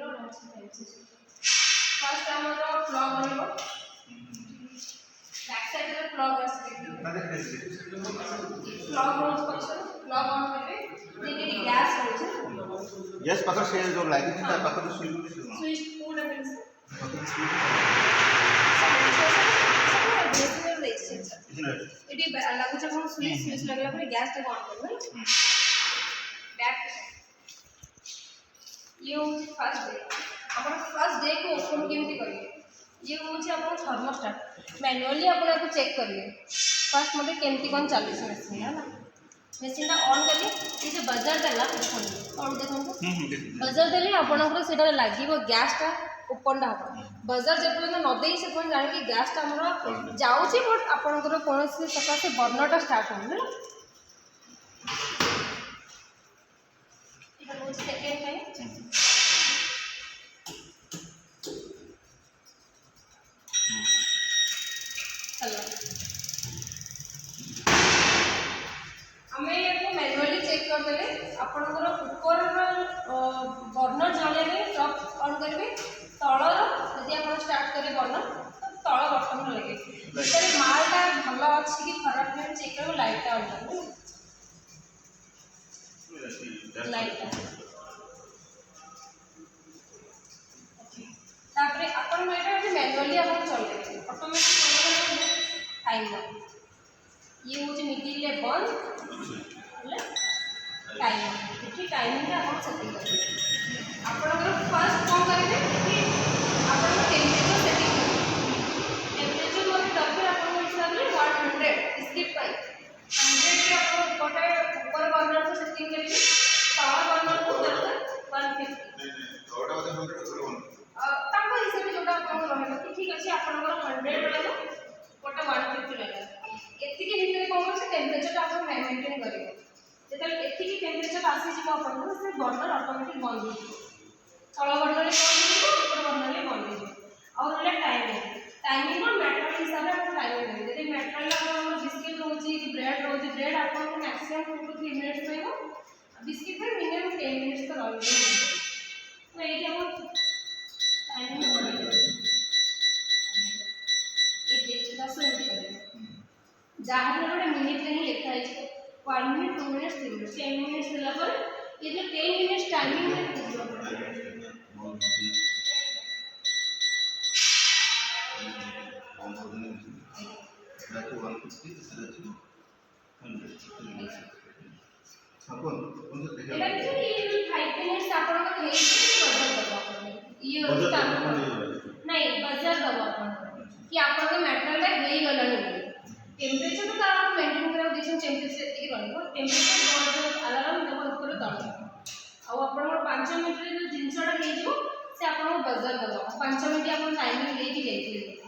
रो रही फर्स्ट हमरो प्लग रहबो बैक साइड रे प्लग आसे प्लग रोज पछे प्लग ऑन करबे जेके गैस होय छै गैस पाखर से जो लागी थी तार पाखर स्विच पूरा मिलसे एटी लागु छ कोन स्विच लगला पर गैस टा ऑन करबे बैक ये फर्स्ट डे अपन फर्स्ट डे को ओपन केमती करिए ये होची अपन थर्मोस्टेट मैनुअली अपन को चेक करिए फर्स्ट मते केमती कोन चालू छै मशीन है ना मशीन टा ऑन करिए ये जो बजर देला ऑन देखो बजर देले अपन को सेटा लागिवो गैस टा ओपन टा हो बजर जेपन न देई से कोन जाने कि गैस टा हमरो जाउची बट अपन को कोनसी सका से बर्नर टा स्टार्ट हो ना इधर वो सेकंड टाइम चलो हमें ये को मैनुअली चेक कर देले अपन को ऊपर बर्नर जलेबे टॉप ऑन करबे तळर यदि अपन स्टार्ट करे बर्नर तो तळ बटन लगे इधर मालटा भलो अछि कि खराब है चेक करो लाइट टा ऑन करबे लाइट तापरे अपन मेटा मैनुअली अपन चले ऑटोमेटिक टाइमर ये मुझे मिडिल ले बंद टाइमर ठीक टाइमिंग का अपन सेटिंग करेंगे अपन फर्स्ट कौन करेंगे कि अपन टेम्परेचर सेटिंग करेंगे टेम्परेचर मतलब डॉक्टर अपन हिसाब से 100 स्किप पाई 100 के अपन कोटे ऊपर बर्नर को सेटिंग करेंगे तଳ बर्नर को दरकार 150 थोड़ा वाला 100 ताको हिसाब से जोटा अपन रहला कि ठीक अछि अपन 100 रहला कोटा 150 रहला एति के भीतर कोन से टेम्परेचर टा अपन मेंटेन करियो जेतल एति के टेम्परेचर आसी जी अपन से बर्नर ऑटोमेटिक बंद हो तळ बर्नर ले बंद हो ऊपर बर्नर ले बंद हो और ले टाइमिंग को मेटल हिसाब से अपन टाइमिंग करियो यदि मेटल ला अपन बिस्किट रोजी ब्रेड अपन को मैक्सिमम 2 to 3 मिनट्स रहबो बिस्किट में मिनिमम 10 मिनट्स तो रहबो तो एटी हम टाइमिंग करियो ये 10 मिनट करियो जहाँ भी गोटे मिनिट रे लिखा है 1 मिनट 2 मिनट 3 मिनट 10 मिनट्स देला पर ये जो 10 मिनट्स टाइमिंग में नहीं बजर दबा कि आपन मैटर रे हेई गला टेम्परेचर तो तार मेंटेन करा देखिन टेम्परेचर एति रहबो टेम्परेचर अलार्म देबो ऊपर तळ आ अपन 5 मिनिट रे जिंसटा हे जो से अपन बजर दबो 5 मिनिट अपन टाइमिंग लेके जाइए